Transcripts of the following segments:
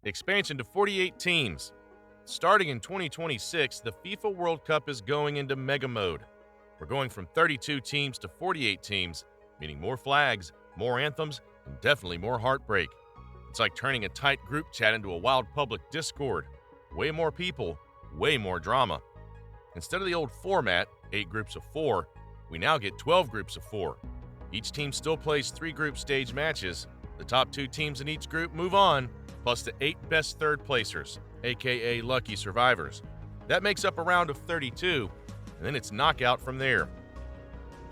Expansion to 48 teams. Starting in 2026, the FIFA World Cup is going into mega mode. We're going from 32 teams to 48 teams, meaning more flags, more anthems, and definitely more heartbreak. It's like turning a tight group chat into a wild public discord. Way more people, way more drama. Instead of the old format, 8 groups of 4, we now get 12 groups of 4. Each team still plays 3 group stage matches. The top 2 teams in each group move on, plus the 8 best third placers, aka lucky survivors. That makes up a round of 32, and then it's knockout from there.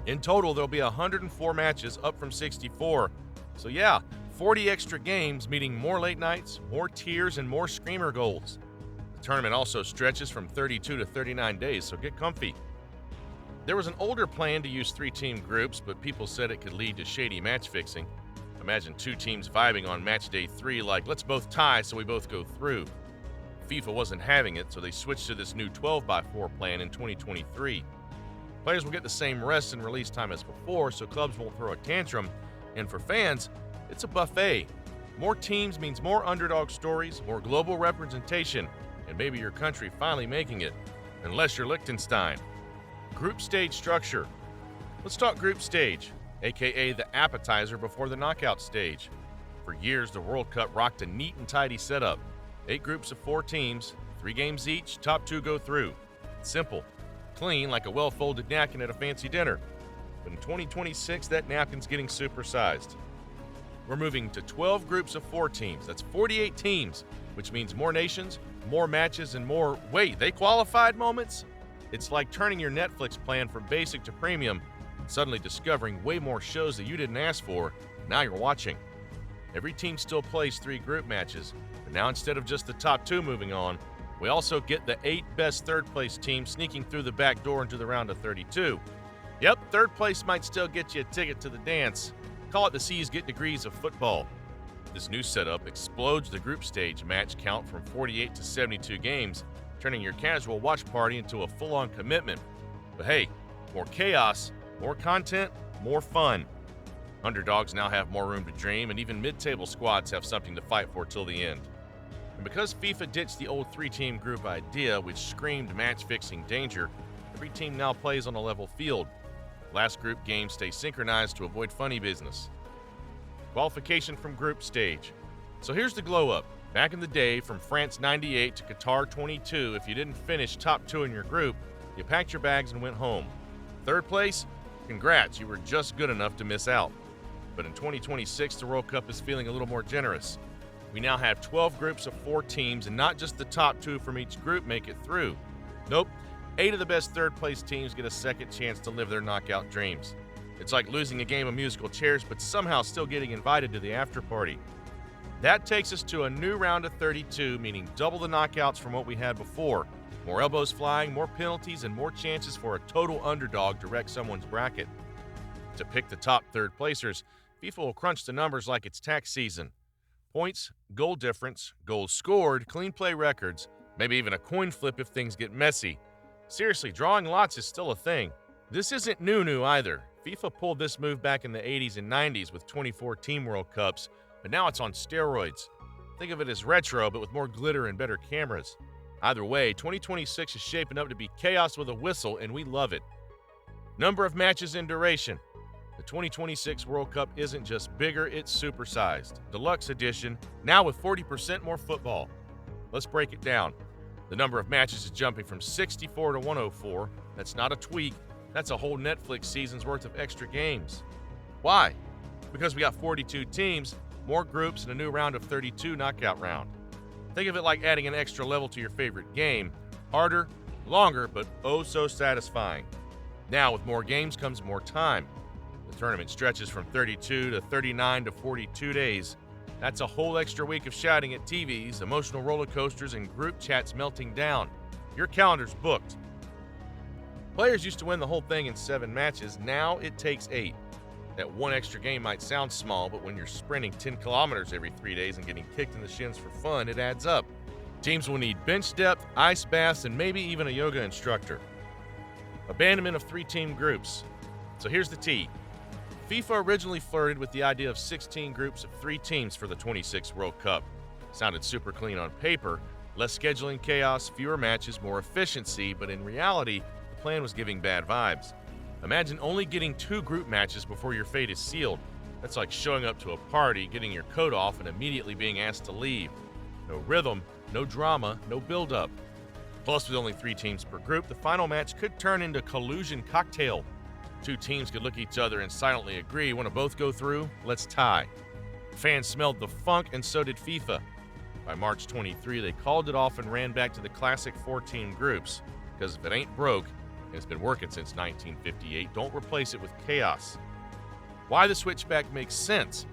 In total, there'll be 104 matches, up from 64. So yeah, 40 extra games, meaning more late nights, more tiers, and more screamer goals. The tournament also stretches from 32 to 39 days, so get comfy. There was an older plan to use 3-team groups, but people said it could lead to shady match fixing. Imagine 2 teams vibing on match day 3 like, let's both tie so we both go through. FIFA wasn't having it, so they switched to this new 12x4 plan in 2023. Players will get the same rest and release time as before, so clubs won't throw a tantrum, and for fans, it's a buffet. More teams means more underdog stories, more global representation, and maybe your country finally making it, unless you're Liechtenstein. Group stage structure. Let's talk group stage, aka the appetizer before the knockout stage. For years, the World Cup rocked a neat and tidy setup. 8 groups of 4 teams, 3 games each, top 2 go through. Simple, clean, like a well-folded napkin at a fancy dinner. But in 2026, that napkin's getting supersized. We're moving to 12 groups of 4 teams. That's 48 teams, which means more nations, more matches, and more, wait, they qualified moments? It's like turning your Netflix plan from basic to premium and suddenly discovering way more shows that you didn't ask for, now you're watching. Every team still plays 3 group matches, but now instead of just the top 2 moving on, we also get the 8 best third-place teams sneaking through the back door into the round of 32. Yep, third place might still get you a ticket to the dance. Call it the C's get degrees of football. This new setup explodes the group stage match count from 48 to 72 games, turning your casual watch party into a full-on commitment. But hey, more chaos, more content, more fun. Underdogs now have more room to dream, and even mid-table squads have something to fight for till the end. And because FIFA ditched the old 3-team group idea, which screamed match-fixing danger, every team now plays on a level field. Last group games stay synchronized to avoid funny business. Qualification from group stage. So here's the glow-up. Back in the day, from France 98 to Qatar 22, if you didn't finish top 2 in your group, you packed your bags and went home. Third place? Congrats, you were just good enough to miss out. But in 2026, the World Cup is feeling a little more generous. We now have 12 groups of 4 teams, and not just the top 2 from each group make it through. Nope, 8 of the best third-place teams get a second chance to live their knockout dreams. It's like losing a game of musical chairs, but somehow still getting invited to the after-party. That takes us to a new round of 32, meaning double the knockouts from what we had before. More elbows flying, more penalties, and more chances for a total underdog to wreck someone's bracket. To pick the top third placers, FIFA will crunch the numbers like it's tax season. Points, goal difference, goals scored, clean play records, maybe even a coin flip if things get messy. Seriously, drawing lots is still a thing. This isn't new either. FIFA pulled this move back in the 80s and 90s with 24 Team World Cups, but now it's on steroids. Think of it as retro, but with more glitter and better cameras. Either way, 2026 is shaping up to be chaos with a whistle, and we love it. Number of matches and duration. The 2026 World Cup isn't just bigger, it's supersized. Deluxe edition, now with 40% more football. Let's break it down. The number of matches is jumping from 64 to 104. That's not a tweak, that's a whole Netflix season's worth of extra games. Why? Because we got 42 teams, more groups, and a new round of 32 knockout round. Think of it like adding an extra level to your favorite game. Harder, longer, but oh so satisfying. Now with more games comes more time. The tournament stretches from 32 to 39 to 42 days. That's a whole extra week of shouting at TVs, emotional roller coasters, and group chats melting down. Your calendar's booked. Players used to win the whole thing in 7 matches, now it takes 8. That one extra game might sound small, but when you're sprinting 10 kilometers every 3 days and getting kicked in the shins for fun, it adds up. Teams will need bench depth, ice baths, and maybe even a yoga instructor. Abandonment of 3-team groups. So here's the tea. FIFA originally flirted with the idea of 16 groups of 3 teams for the 26 World Cup. Sounded super clean on paper, less scheduling chaos, fewer matches, more efficiency, but in reality, the plan was giving bad vibes. Imagine only getting 2 group matches before your fate is sealed. That's like showing up to a party, getting your coat off, and immediately being asked to leave. No rhythm, no drama, no build-up. Plus, with only 3 teams per group, the final match could turn into collusion cocktail. 2 teams could look at each other and silently agree, want to both go through? Let's tie. Fans smelled the funk, and so did FIFA. By March 23, they called it off and ran back to the classic 4-team groups, because if it ain't broke, and it's been working since 1958, don't replace it with chaos. Why the switchback makes sense.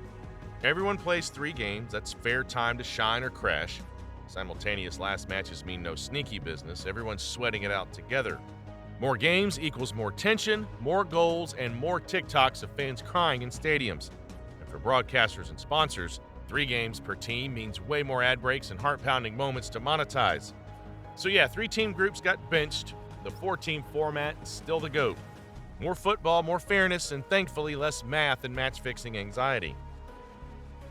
Everyone plays 3 games, that's fair time to shine or crash. Simultaneous last matches mean no sneaky business, everyone's sweating it out together. More games equals more tension, more goals, and more TikToks of fans crying in stadiums. And for broadcasters and sponsors, 3 games per team means way more ad breaks and heart-pounding moments to monetize. So yeah, 3-team groups got benched. The 4-team format is still the GOAT. More football, more fairness, and thankfully less math and match-fixing anxiety.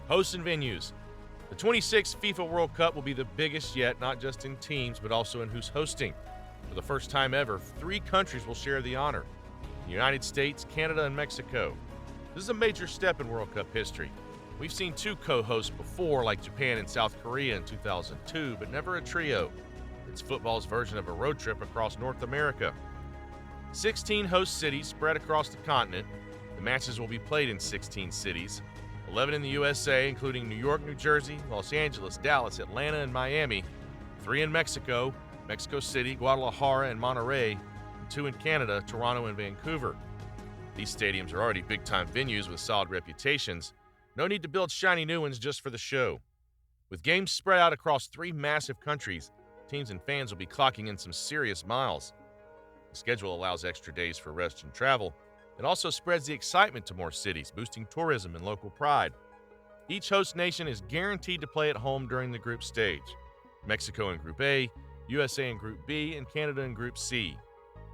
Hosts and venues. The 26th FIFA World Cup will be the biggest yet, not just in teams, but also in who's hosting. For the first time ever, 3 countries will share the honor: the United States, Canada, and Mexico. This is a major step in World Cup history. We've seen 2 co-hosts before, like Japan and South Korea in 2002, but never a trio. It's football's version of a road trip across North America. 16 host cities spread across the continent. The matches will be played in 16 cities. 11 in the USA, including New York, New Jersey, Los Angeles, Dallas, Atlanta, and Miami. 3 in Mexico, Mexico City, Guadalajara, and Monterrey. And 2 in Canada, Toronto and Vancouver. These stadiums are already big-time venues with solid reputations. No need to build shiny new ones just for the show. With games spread out across 3 massive countries, teams and fans will be clocking in some serious miles. The schedule allows extra days for rest and travel. It also spreads the excitement to more cities, boosting tourism and local pride. Each host nation is guaranteed to play at home during the group stage. Mexico in Group A, USA in Group B, and Canada in Group C.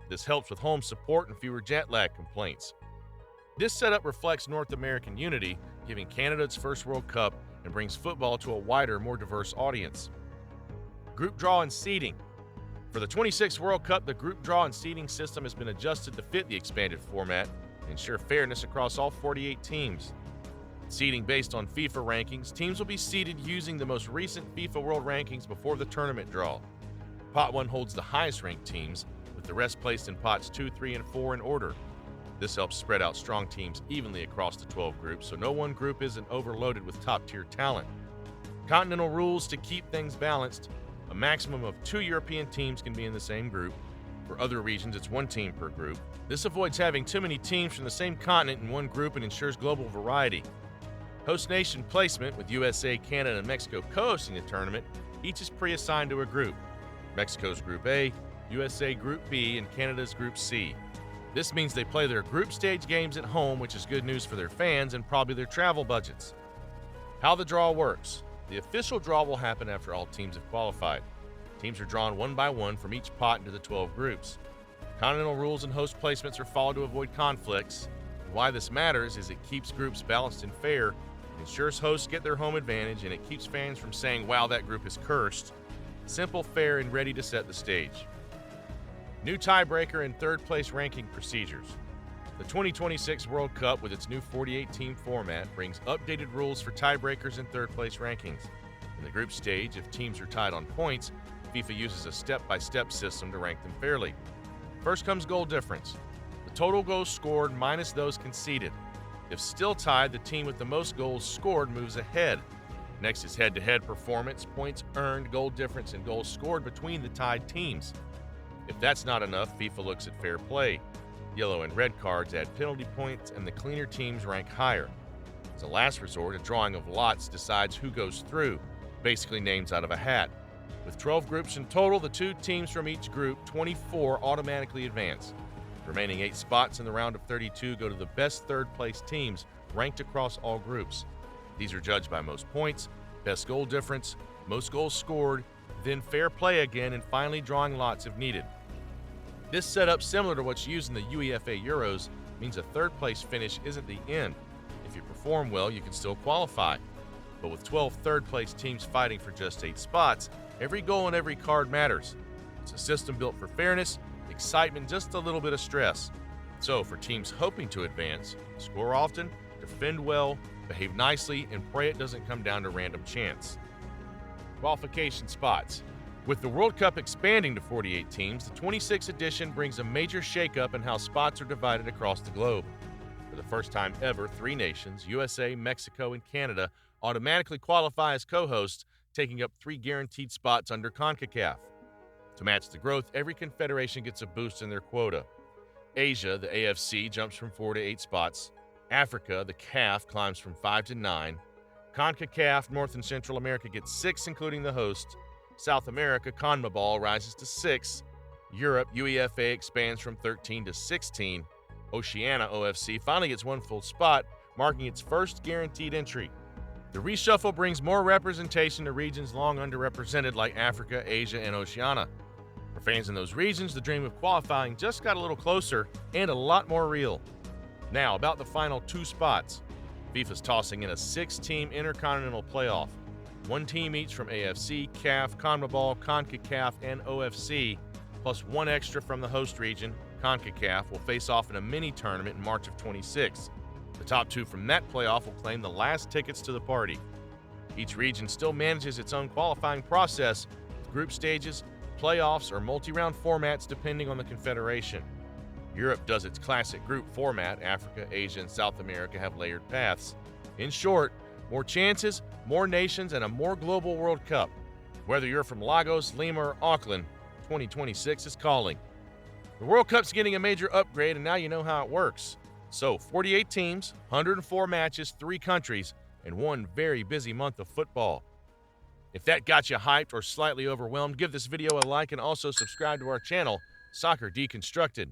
This helps with home support and fewer jet lag complaints. This setup reflects North American unity, giving Canada its first World Cup, and brings football to a wider, more diverse audience. Group draw and seeding. For the 26th World Cup, the group draw and seeding system has been adjusted to fit the expanded format and ensure fairness across all 48 teams. Seeding based on FIFA rankings, teams will be seeded using the most recent FIFA World Rankings before the tournament draw. Pot 1 holds the highest ranked teams, with the rest placed in pots 2, 3, and 4 in order. This helps spread out strong teams evenly across the 12 groups, so no one group isn't overloaded with top-tier talent. Continental rules to keep things balanced. A maximum of 2 European teams can be in the same group. For other regions, it's 1 team per group. This avoids having too many teams from the same continent in one group and ensures global variety. Host nation placement, with USA, Canada, and Mexico co-hosting the tournament, each is pre-assigned to a group. Mexico's Group A, USA Group B, and Canada's Group C. This means they play their group stage games at home, which is good news for their fans and probably their travel budgets. How the draw works. The official draw will happen after all teams have qualified. Teams are drawn 1 by 1 from each pot into the 12 groups. Continental rules and host placements are followed to avoid conflicts. And why this matters is it keeps groups balanced and fair, ensures hosts get their home advantage, and it keeps fans from saying, wow, that group is cursed. Simple, fair, and ready to set the stage. New tiebreaker and third-place ranking procedures. The 2026 World Cup, with its new 48-team format, brings updated rules for tiebreakers and third-place rankings. In the group stage, if teams are tied on points, FIFA uses a step-by-step system to rank them fairly. First comes goal difference. The total goals scored minus those conceded. If still tied, the team with the most goals scored moves ahead. Next is head-to-head performance, points earned, goal difference, and goals scored between the tied teams. If that's not enough, FIFA looks at fair play. Yellow and red cards add penalty points, and the cleaner teams rank higher. As a last resort, a drawing of lots decides who goes through, basically names out of a hat. With 12 groups in total, the 2 teams from each group, 24, automatically advance. The remaining 8 spots in the round of 32 go to the best third-place teams ranked across all groups. These are judged by most points, best goal difference, most goals scored, then fair play again, and finally drawing lots if needed. This setup, similar to what's used in the UEFA Euros, means a third-place finish isn't the end. If you perform well, you can still qualify. But with 12 third-place teams fighting for just 8 spots, every goal and every card matters. It's a system built for fairness, excitement, just a little bit of stress. So for teams hoping to advance, score often, defend well, behave nicely, and pray it doesn't come down to random chance. Qualification spots. With the World Cup expanding to 48 teams, the 26th edition brings a major shakeup in how spots are divided across the globe. For the first time ever, 3 nations, USA, Mexico, and Canada, automatically qualify as co-hosts, taking up 3 guaranteed spots under CONCACAF. To match the growth, every confederation gets a boost in their quota. Asia, the AFC, jumps from 4 to 8 spots. Africa, the CAF, climbs from 5 to 9. CONCACAF, North and Central America, gets 6, including the host. South America, CONMEBOL, rises to 6. Europe, UEFA, expands from 13 to 16. Oceania, OFC, finally gets 1 full spot, marking its first guaranteed entry. The reshuffle brings more representation to regions long underrepresented like Africa, Asia, and Oceania. For fans in those regions, the dream of qualifying just got a little closer and a lot more real. Now, about the final 2 spots. FIFA's tossing in a 6-team intercontinental playoff. 1 team each from AFC, CAF, CONMEBOL, CONCACAF, and OFC, plus 1 extra from the host region, CONCACAF, will face off in a mini-tournament in March of 26. The top 2 from that playoff will claim the last tickets to the party. Each region still manages its own qualifying process, with group stages, playoffs, or multi-round formats depending on the confederation. Europe does its classic group format. Africa, Asia, and South America have layered paths. In short, more chances, more nations, and a more global World Cup. Whether you're from Lagos, Lima, or Auckland, 2026 is calling. The World Cup's getting a major upgrade, and now you know how it works. So, 48 teams, 104 matches, 3 countries, and 1 very busy month of football. If that got you hyped or slightly overwhelmed, give this video a like and also subscribe to our channel, Soccer Deconstructed.